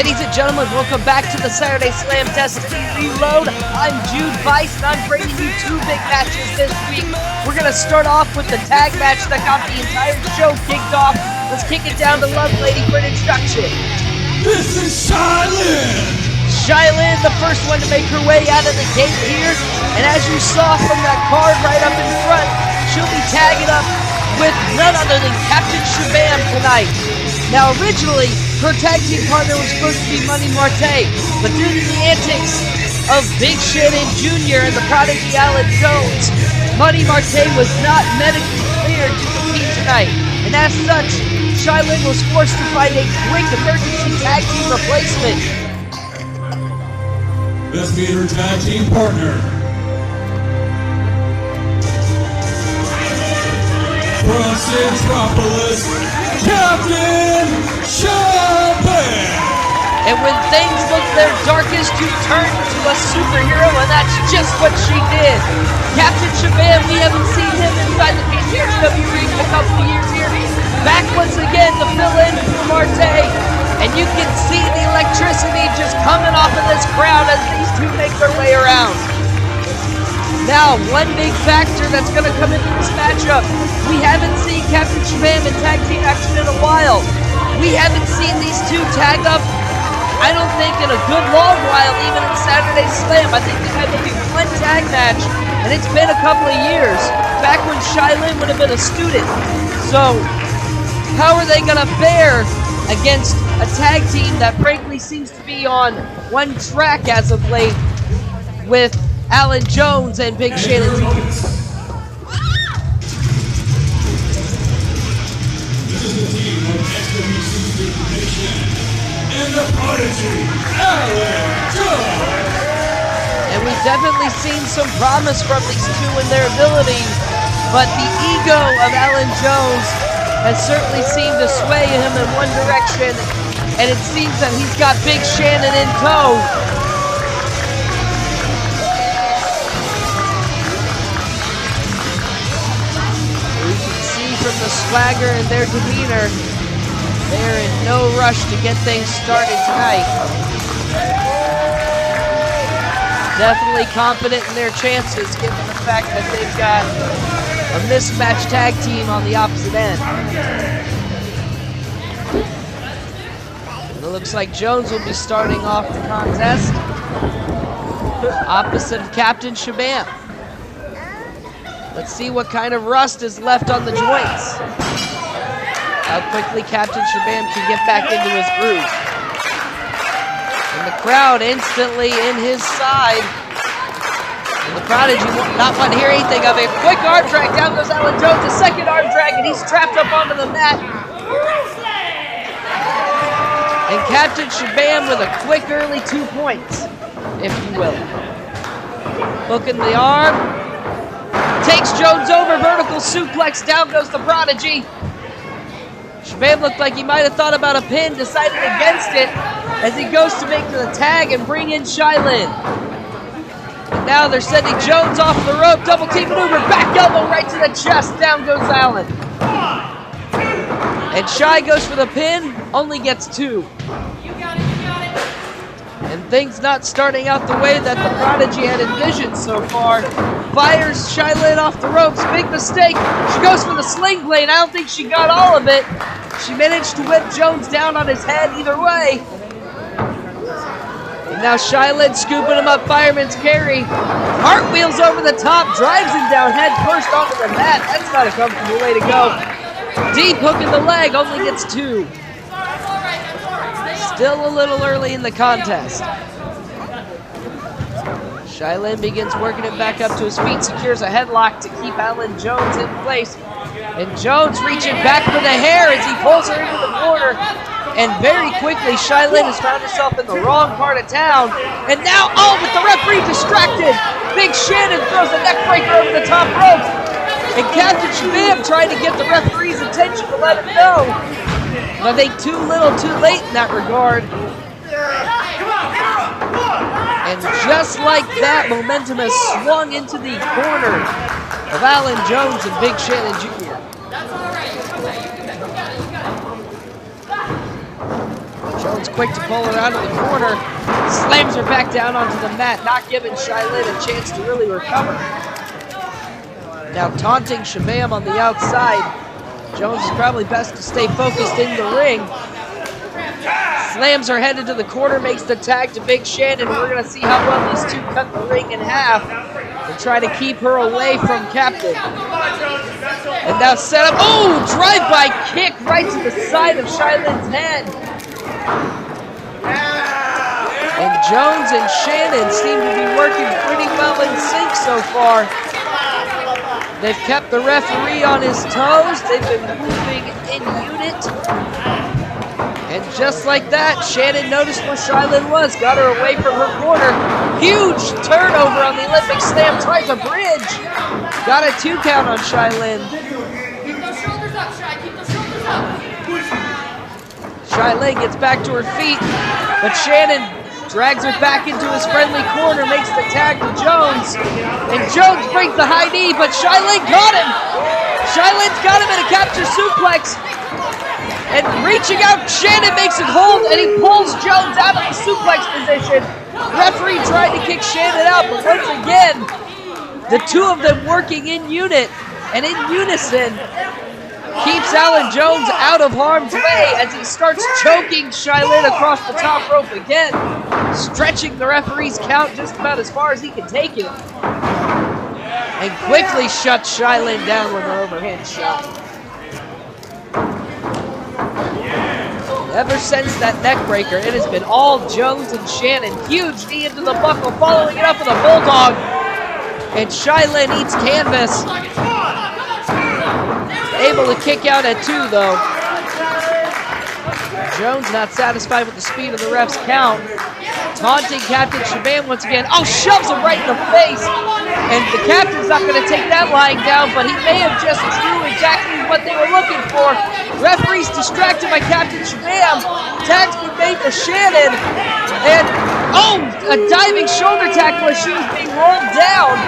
Ladies and gentlemen, welcome back to the Saturday Slam Destiny Reload. I'm Jude Vice, and I'm bringing you two big matches this week. We're going to start off with the tag match that got the entire show kicked off. Let's kick it down to Love Lady for an introduction. This is Shylynn! Shylynn, the first one to make her way out of the gate here. And as you saw from that card right up in front, she'll be tagging up with none other than Captain Shabam tonight. Now originally, her tag team partner was supposed to be Money Marte, but due to the antics of Big Shannon Jr. and the Prodigy Alan Jones, Money Marte was not medically cleared to compete tonight. And as such, Shylynn was forced to find a quick emergency tag team replacement. Let's meet her tag team partner. From Centropolis, Captain Shabam! And when things look their darkest, you turn to a superhero, and that's just what she did. Captain Shabam, we haven't seen him inside the KCXW ring in a couple of years here. Back once again to fill in for Marte. And you can see the electricity just coming off of this crowd as these two make their way around. Now, one big factor that's going to come into this matchup, we haven't seen Captain Shabam in tag team action in a while. We haven't seen these two tag up, I don't think, in a good long while, even in Saturday Slam. I think they had maybe one tag match, and it's been a couple of years, back when Shylynn would have been a student. So, how are they going to fare against a tag team that frankly seems to be on one track as of late with Alan Jones and Big Shannon Jr. This is the team of XWC Student and the Prodigy, Alan Jones. And we've definitely seen some promise from these two in their ability, but the ego of Alan Jones has certainly seemed to sway him in one direction, and it seems that he's got Big Shannon in tow. You can see from the swagger and their demeanor, they're in no rush to get things started tonight. Definitely confident in their chances, given the fact that they've got a mismatched tag team on the opposite end. And it looks like Jones will be starting off the contest opposite of Captain Shabam. Let's see what kind of rust is left on the joints. How quickly Captain Shabam can get back into his groove. And the crowd instantly in his side. And the Prodigy not want to hear anything of it. Quick arm drag, down goes Alan Jones, a second arm drag, and he's trapped up onto the mat. And Captain Shabam with a quick early 2 points, if you will. Hooking the arm. Takes Jones over, vertical suplex, down goes the Prodigy. Shabam looked like he might have thought about a pin, decided against it as he goes to make the tag and bring in Shylynn. And now they're sending Jones off the rope, double team maneuver, back elbow right to the chest, down goes Alan. And Shy goes for the pin, only gets two. And things not starting out the way that the Prodigy had envisioned so far. Fires Shylynn off the ropes, big mistake. She goes for the sling blade, I don't think she got all of it. She managed to whip Jones down on his head either way. And now Shylynn scooping him up, fireman's carry. Cartwheels over the top, drives him down head first onto the mat. That's not a comfortable way to go. Deep hook in the leg, only gets two. Still a little early in the contest. Shylynn begins working him back up to his feet, secures a headlock to keep Alan Jones in place. And Jones reaching back for the hair as he pulls her into the corner. And very quickly, Shylynn has found herself in the wrong part of town. And now, oh, with the referee distracted, Big Shannon throws a neck breaker over the top rope. And Captain Shabam trying to get the referee's attention to let him know. But I think too little, too late in that regard. And just like that, momentum has swung into the corner of Alan Jones and Big Shannon Jr. Jones Jones quick to pull her out of the corner. Slams her back down onto the mat, not giving Shylynn a chance to really recover. Now taunting Shabam on the outside. Jones is probably best to stay focused in the ring. Slams her head into the corner, makes the tag to Big Shannon. We're going to see how well these two cut the ring in half and try to keep her away from Captain. And now set up, oh, drive-by kick right to the side of Shylynn's head. And Jones and Shannon seem to be working pretty well in sync so far. They've kept the referee on his toes. They've been moving in unit. And just like that, Shannon noticed where Shylynn was, got her away from her corner. Huge turnover on the Olympic slam, tries a bridge. Got a 2 count on Shylynn. Keep those shoulders up, Shy. Keep those shoulders up. Shylynn gets back to her feet, but Shannon drags her back into his friendly corner, makes the tag to Jones. And Jones brings the high knee, but Shylynn got him. Shylynn's got him in a capture suplex. And reaching out, Shannon makes it hold, and he pulls Jones out of the suplex position. Referee tried to kick Shannon out, but once again, the two of them working in unit and in unison keeps Alan Jones out of harm's way as he starts choking Shylynn across the top rope again, stretching the referee's count just about as far as he can take it. And quickly shuts Shylynn down with an overhand shot. Ever since that neck breaker, it has been all Jones and Shannon. Huge knee into the buckle, following it up with a bulldog. And Shylynn eats canvas. Able to kick out at 2, though. Jones not satisfied with the speed of the ref's count. Taunting Captain Shabam once again. Oh, shoves him right in the face. And the captain's not going to take that lying down, but he may have just drew exactly what they were looking for. Referee's distracted by Captain Shabam. Tag's been made to Shannon. And, oh, a diving shoulder tackle as she was being rolled down.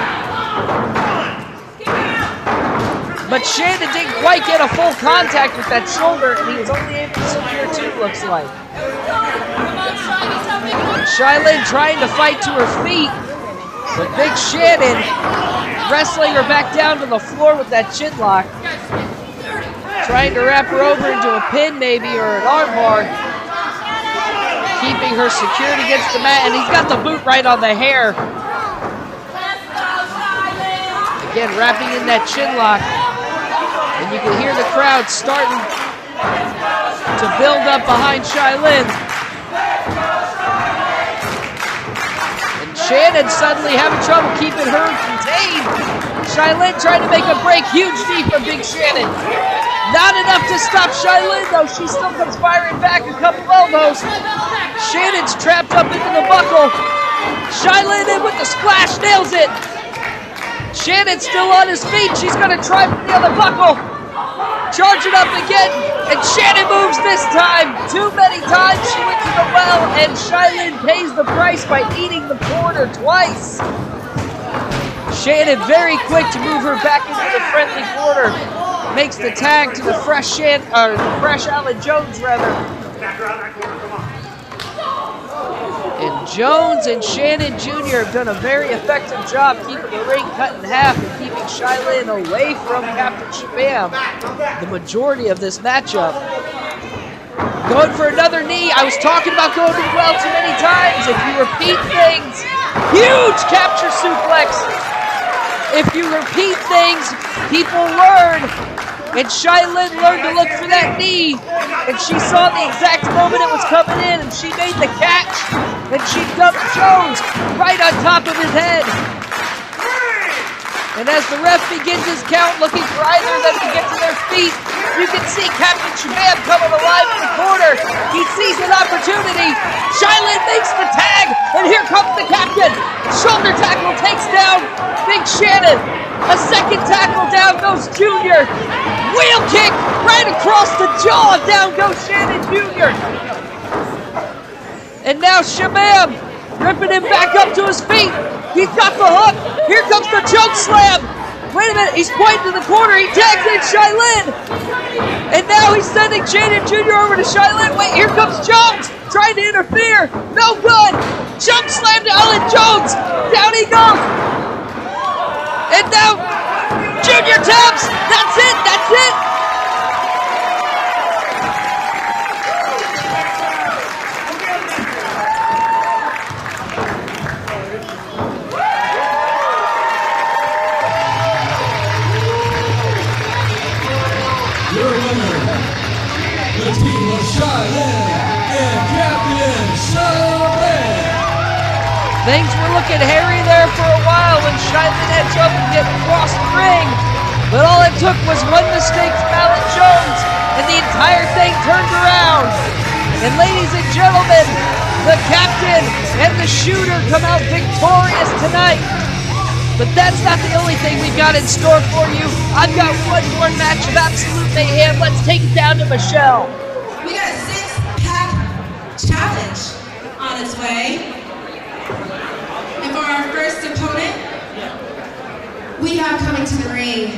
But Shannon didn't quite get a full contact with that shoulder, and he was only able to secure 2, looks like. Shylynn trying to fight to her feet, but Big Shannon wrestling her back down to the floor with that chin lock. Trying to wrap her over into a pin maybe, or an armbar. Keeping her secured against the mat, and he's got the boot right on the hair. Again, wrapping in that chin lock. And you can hear the crowd starting to build up behind Shylynn. And Shannon suddenly having trouble keeping her contained. Shylynn trying to make a break. Huge knee from Big Shannon. Not enough to stop Shylynn, though. She still comes firing back, a couple elbows. Shannon's trapped up into the buckle. Shylynn in with the splash, nails it. Shannon's still on his feet. She's going to try for the other buckle. Charge it up again, and Shannon moves this time. Too many times she went to the well, and Shylynn pays the price by eating the corner twice. Shannon very quick to move her back into the friendly corner. Makes the tag to the fresh Alan Jones, rather. And Jones and Shannon Jr. have done a very effective job keeping the ring cut in half and keeping Shylynn away from Captain Shabam the majority of this matchup. Going for another knee. I was talking about going to the well too many times. If you repeat things, huge capture suplex. If you repeat things, people learn. And Shylynn learned to look for that knee, and she saw the exact moment it was coming in, and she made the catch, and she dumped Jones right on top of his head. And as the ref begins his count, looking for either of them to get to their feet, you can see Captain Shabam coming alive in the corner. He sees an opportunity. Shylynn makes the tag, and here comes the captain. Shoulder tackle takes down Big Shannon. A second tackle, down goes Junior. Wheel kick right across the jaw, down goes Shannon Jr. And now Shabam ripping him back up to his feet. He's got the hook. Here comes the choke slam. Wait a minute, he's pointing to the corner. He tags in Shylynn. And now he's sending Shannon Jr. over to Shylynn. Wait, here comes Jones. trying to interfere. No good. Jump slam to Alan Jones. Down he goes. And now Junior taps. That's it. That's it. Your winner, the team of Shylynn and Captain Shabam. Things were looking hairy there for a while when Shylynn edged up and get across the ring. But all it took was one mistake from Alan Jones, and the entire thing turned around. And ladies and gentlemen, the captain and the shooter come out victorious tonight. But that's not the only thing we've got in store for you. I've got one more match of absolute mayhem. Let's take it down to Michelle. We got a 6-pack challenge on its way. And for our first opponent, we have coming to the ring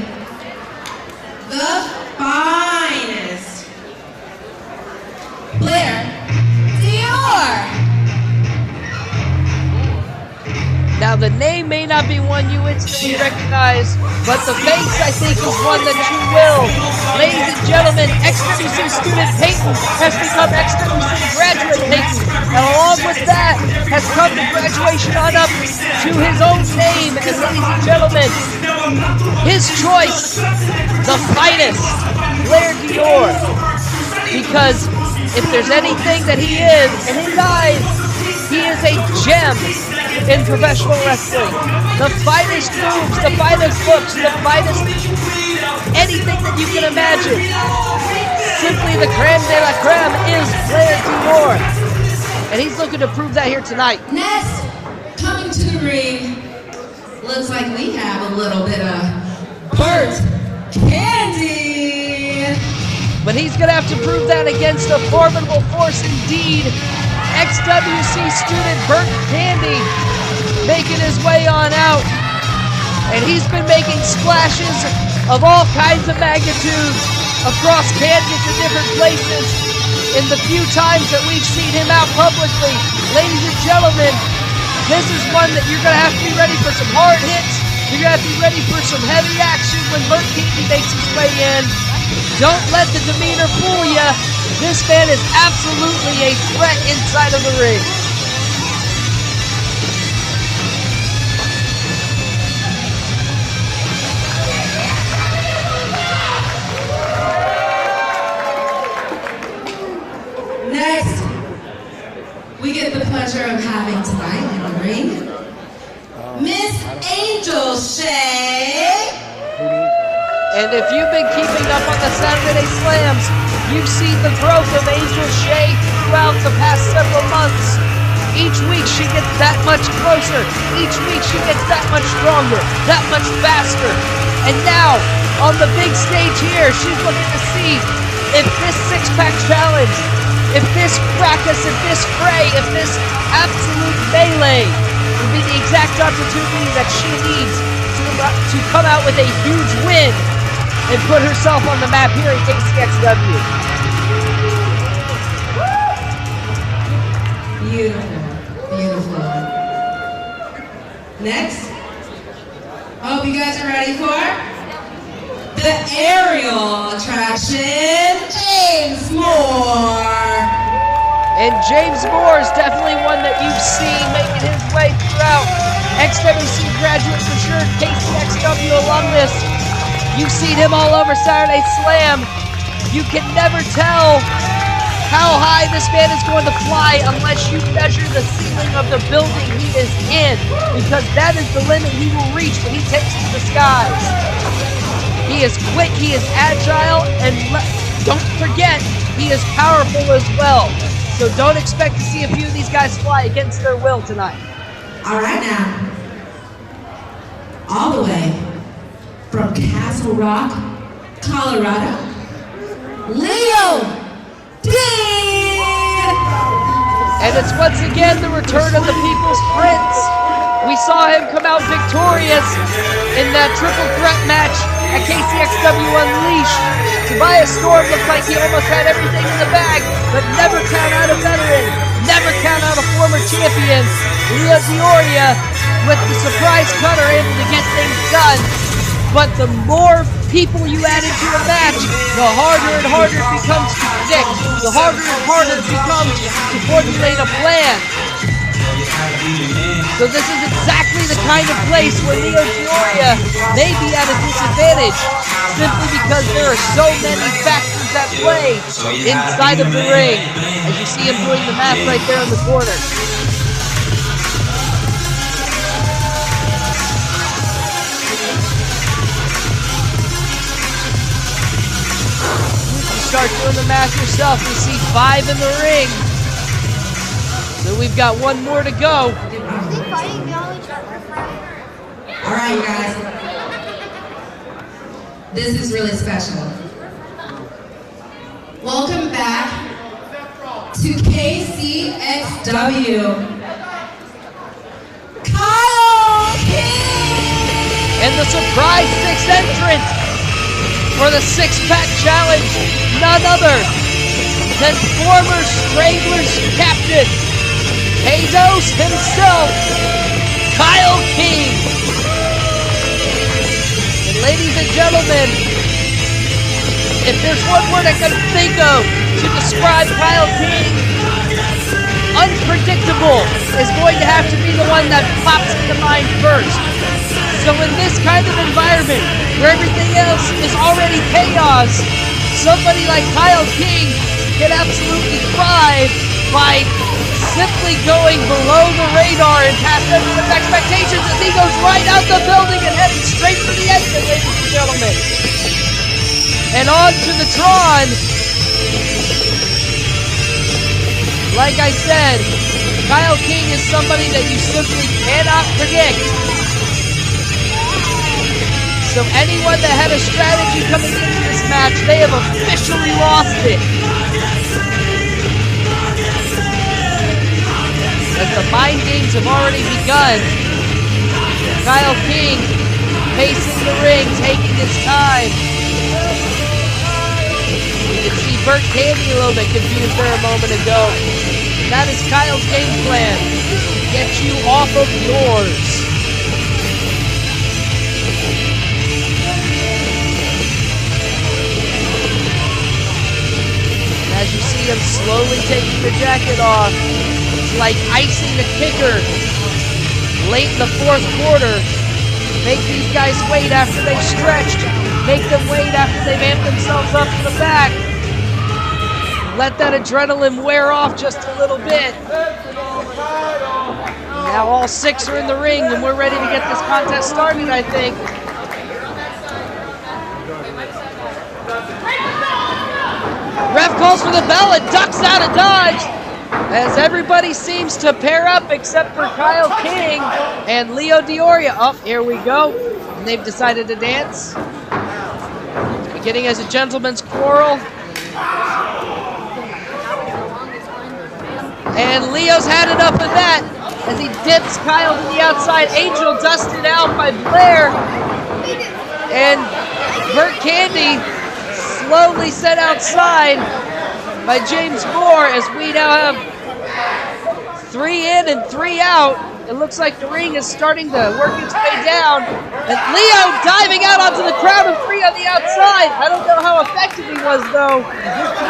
the finest, Blair Dior. Now the name may not be one you instantly recognize, but the face I think is one that you will. Ladies and gentlemen, XWC student Peyton has become XWC graduate Peyton. And along with that has come the graduation on up to his own name. And ladies and gentlemen, his choice, the finest, Blair Dior. Because if there's anything that he is, in his eyes, he is a gem in professional wrestling. The finest moves, the finest looks, the finest anything that you can imagine. Simply the creme de la creme is Blair Dior. And he's looking to prove that here tonight. Next, coming to the ring, looks like we have a little bit of Bert Candy. But he's going to have to prove that against a formidable force indeed. XWC student Bert Candy making his way on out. And he's been making splashes of all kinds of magnitudes across Kansas and different places in the few times that we've seen him out publicly. Ladies and gentlemen, this is one that you're going to have to be ready for some hard hits. You're going to have to be ready for some heavy action when Bert Candy makes his way in. Don't let the demeanor fool you. This man is absolutely a threat inside of the ring. Next, we get the pleasure of having tonight in the ring, Miss Angel Shay. And if you've been keeping up on the Saturday Slams, you've seen the growth of Angel Shay throughout the past several months. Each week she gets that much closer. Each week she gets that much stronger, that much faster. And now, on the big stage here, she's looking to see if this six-pack challenge, if this fracas, if this fray, if this absolute melee will be the exact opportunity that she needs to come out with a huge win and put herself on the map here at KCXW. Beautiful, beautiful. Next, I hope you guys are ready for the aerial attraction, James Moore. And James Moore is definitely one that you've seen making his way throughout. XWC graduate for sure, KCXW alumnus. You've seen him all over Saturday Slam. You can never tell how high this man is going to fly unless you measure the ceiling of the building he is in, because that is the limit he will reach when he takes to the skies. He is quick, he is agile, and don't forget, he is powerful as well. So don't expect to see a few of these guys fly against their will tonight. All right now, all the way from Castle Rock, Colorado, Leo D. And it's once again the return of the People's Prince. We saw him come out victorious in that triple threat match at KCXW Unleashed. Tobias Storm looked like he almost had everything in the bag, but never count out a veteran. champion, Blair Dior, with the surprise cutter able to get things done. But the more people you add into a match, the harder and harder it becomes to predict. The harder and harder it becomes to formulate a plan. So this is exactly the kind of place where Blair Dior may be at a disadvantage, simply because there are so many factors at play inside of the ring. As you see him doing the math right there in the corner. Start doing the math yourself. You see 5 in the ring. So we've got 1 more to go. Alright guys. This is really special. Welcome back to KCXW. Kyle King! And the surprise 6th entrant for the 6-pack challenge, none other than former Stranglers captain, Paydos himself, Kyle King. And ladies and gentlemen, if there's one word I can think of to describe Kyle King, unpredictable is going to have to be the one that pops into mind first. So in this kind of environment, where everything else is already chaos, somebody like Kyle King can absolutely thrive by simply going below the radar and past everyone's expectations as he goes right out the building and heading straight for the exit, ladies and gentlemen. And on to the Tron. Like I said, Kyle King is somebody that you simply cannot predict. So anyone that had a strategy coming into this match, they have officially lost it. As the mind games have already begun, Kyle King pacing the ring, taking his time. You can see Bert Candy a little bit confused there a moment ago. That is Kyle's game plan, is to get you off of yours. As you see him slowly taking the jacket off, it's like icing the kicker late in the 4th quarter. Make these guys wait after they've stretched. Make them wait after they've amped themselves up to the back. Let that adrenaline wear off just a little bit. Now all 6 are in the ring and we're ready to get this contest started, I think. Ref calls for the bell and ducks out of dodge as everybody seems to pair up except for Kyle King and Blair Dior. Oh, here we go. And they've decided to dance. Beginning as a gentleman's quarrel. And Leo's had enough of that as he dips Kyle to the outside. Angel dusted out by Blair. And Bert Candy slowly set outside by James Moore as we now have 3 in and 3 out. It looks like the ring is starting to work its way down. And Leo diving out onto the crowd of 3 on the outside. I don't know how effective he was though.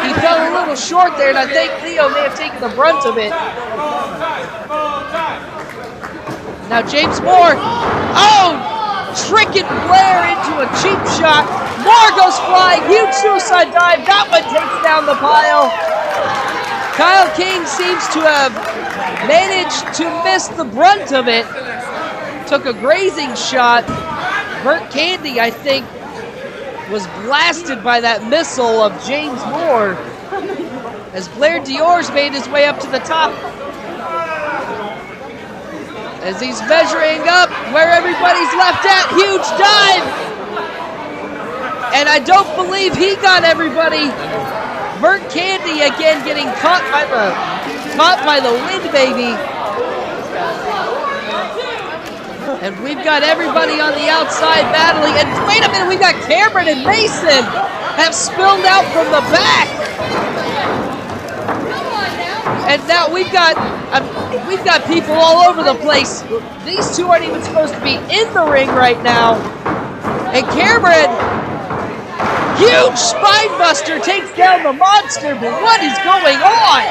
He fell a little short there and I think Leo may have taken the brunt of it. Now James Moore, tricking Blair into a cheap shot. Moore goes flying, huge suicide dive. That one takes down the pile. Kyle King seems to have managed to miss the brunt of it. Took a grazing shot. Bert Candy, I think, was blasted by that missile of James Moore as Blair Dior's made his way up to the top. As he's measuring up where everybody's left at, huge dive. And I don't believe he got everybody. Bert Candy again getting caught by the wind, baby. And we've got everybody on the outside battling. And wait a minute, we've got Cameron and Mason have spilled out from the back. And now we've got, we've got people all over the place. These two aren't even supposed to be in the ring right now. And Cameron, huge spine buster, takes down the monster, but what is going on?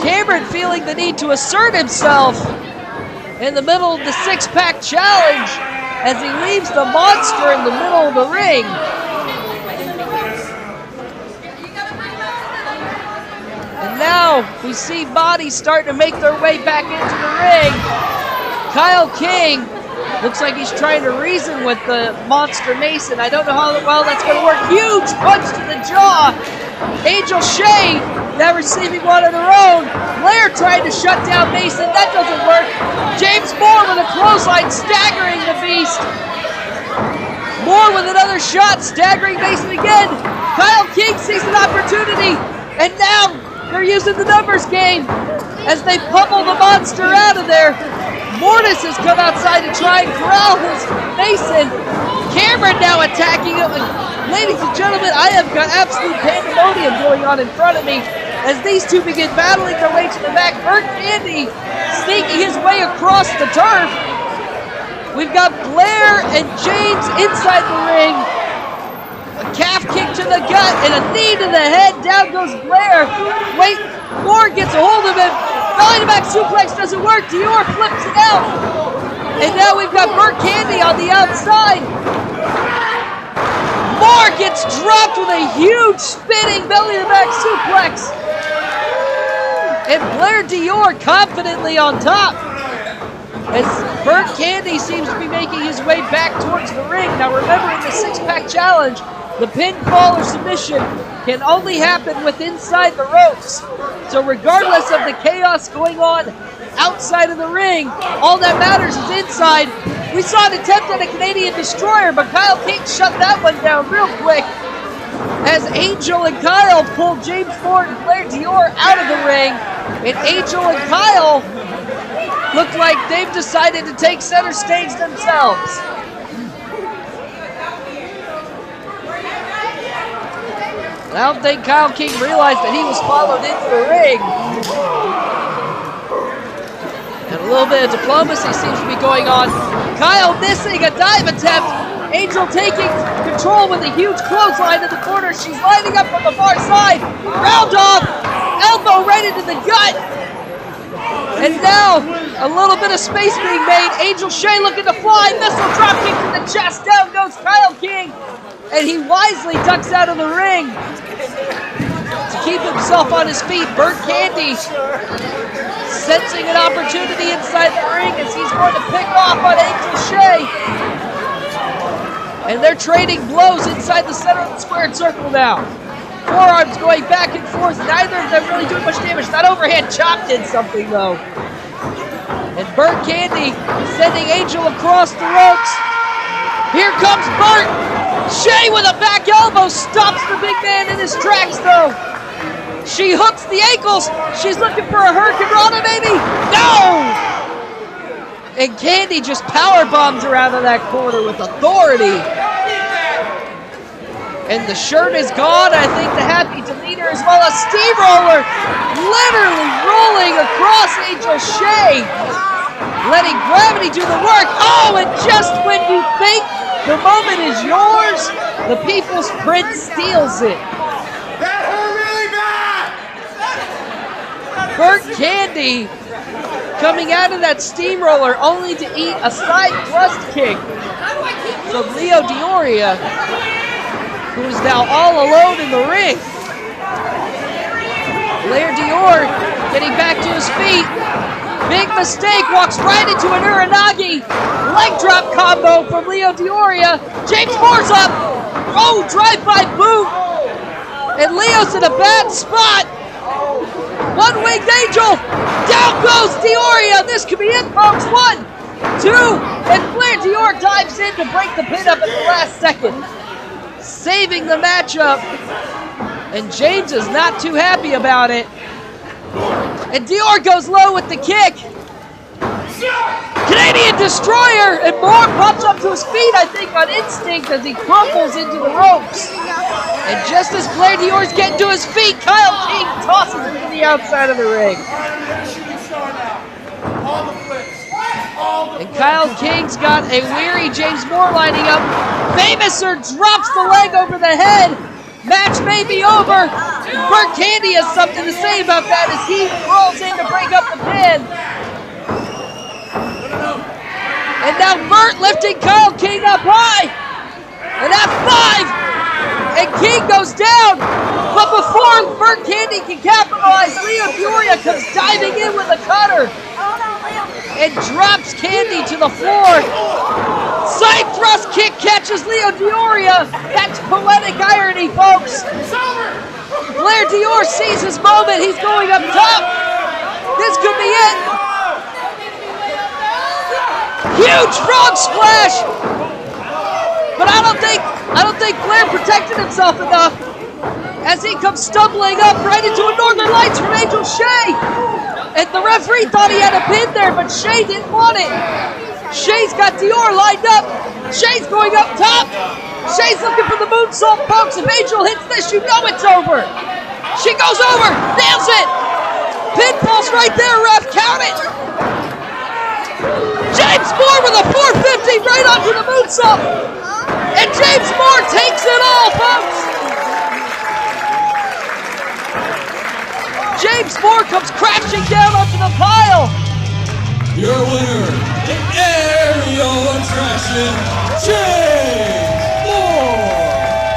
Cameron feeling the need to assert himself in the middle of the six-pack challenge as he leaves the monster in the middle of the ring. And now we see bodies starting to make their way back into the ring. Kyle King looks like he's trying to reason with the Monster Mason. I don't know how well that's going to work. Huge punch to the jaw. Angel Shay now receiving one of their own. Blair trying to shut down Mason. That doesn't work. James Moore with a clothesline, staggering the beast. Moore with another shot, staggering Mason again. Kyle King sees an opportunity, and now they're using the numbers game as they pummel the monster out of there. Mortis has come outside to try and corral his Mason. Cameron now attacking him. Ladies and gentlemen, I have got absolute pandemonium going on in front of me as these two begin battling their way to the back. Bert Candy sneaking his way across the turf. We've got Blair and James inside the ring. A calf kick to the gut and a knee to the head. Down goes Blair. Wait, Moore gets a hold of him. Belly to back suplex doesn't work. Dior flips it out. And now we've got Bert Candy on the outside. Moore gets dropped with a huge spinning belly to back suplex. And Blair Dior confidently on top. As Bert Candy seems to be making his way back towards the ring. Now remember, in the six-pack challenge, the pinfall or submission can only happen with inside the ropes. So regardless of the chaos going on outside of the ring, all that matters is inside. We saw an attempt at a Canadian Destroyer, but Kyle King shut that one down real quick as Angel and Kyle pulled James Ford and Blair Dior out of the ring. And Angel and Kyle look like they've decided to take center stage themselves. I don't think Kyle King realized that he was followed into the ring. And a little bit of diplomacy seems to be going on. Kyle missing a dive attempt. Angel taking control with a huge clothesline in the corner. She's lining up on the far side. Round off, elbow right into the gut. And now a little bit of space being made. Angel Shay looking to fly. Missile drop kick to the chest. Down goes Kyle King. And he wisely ducks out of the ring to keep himself on his feet. Bert Candy sensing an opportunity inside the ring as he's going to pick off on Angel Shay. And they're trading blows inside the center of the squared circle now. Forearms going back and forth. Neither of them really doing much damage. That overhand chop did something though. And Bert Candy sending Angel across the ropes. Here comes Bert. Shay with a back elbow stops the big man in his tracks though. She hooks the ankles. She's looking for a hurricanrana maybe. No! And Candy just power bombs her out of that corner with authority. And the shirt is gone. I think the happy demeanor as well. A steamroller literally rolling across Angel Shay. Letting gravity do the work. Oh, and just when you think the moment is yours, the People's Prince steals it. That hurt really bad! Bert Candy coming out of that steamroller only to eat a side thrust kick from Leo Dioria, who is now all alone in the ring. Blair Dior getting back to his feet. Big mistake, walks right into an Uranagi. Leg drop combo from Leo Dioria. James Moore's up. Oh, drive-by boot. And Leo's in a bad spot. One-winged Angel. Down goes Dioria. This could be it, folks. 1, 2, and Blair Dior dives in to break the pin up at the last second. Saving the matchup. And James is not too happy about it. And Dior goes low with the kick. Canadian Destroyer, and Moore pops up to his feet, I think, on instinct as he crumples into the ropes. And just as Blair Dior's getting to his feet, Kyle King tosses him to the outside of the ring. And Kyle King's got a weary James Moore lining up. Famouser drops the leg over the head. Match may be over. Bert Candy has something to say about that as he crawls in to break up the pin. And now Bert lifting Kyle King up high. An F5. And King goes down. But before Bert Candy can capitalize, Leo Dior comes diving in with a cutter. And drops Candy to the floor. Side thrust kick catches Leo Dior. That's poetic irony, folks. Blair Dior sees his moment. He's going up top. This could be it. Huge frog splash. But I don't think Blair protected himself enough as he comes stumbling up right into a Northern Lights from Angel Shay. And the referee thought he had a pin there, but Shay didn't want it. Shay's got Dior lined up. Shay's going up top. Shay's looking for the moonsault, folks. If Angel hits this, you know it's over. She goes over, nails it. Pinfall's right there, ref. Count it. James Moore with a 450 right onto the moonsault. And James Moore takes it all, folks. James Moore comes crashing down onto the pile. Your winner, the aerial attraction, James Moore.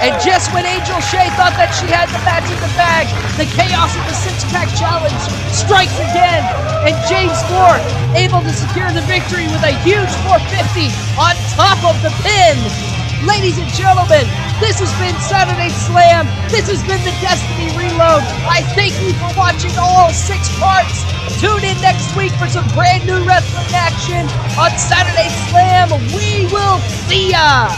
And just when Angel Shay thought that she had the match in the bag, the chaos of the six-pack challenge strikes again. And James Moore able to secure the victory with a huge 450 on top of the pin. Ladies and gentlemen, this has been Saturday Slam. This has been the Destiny Reload. I thank you for watching all 6 parts. Tune in next week for some brand new wrestling action on Saturday Slam. We will see ya.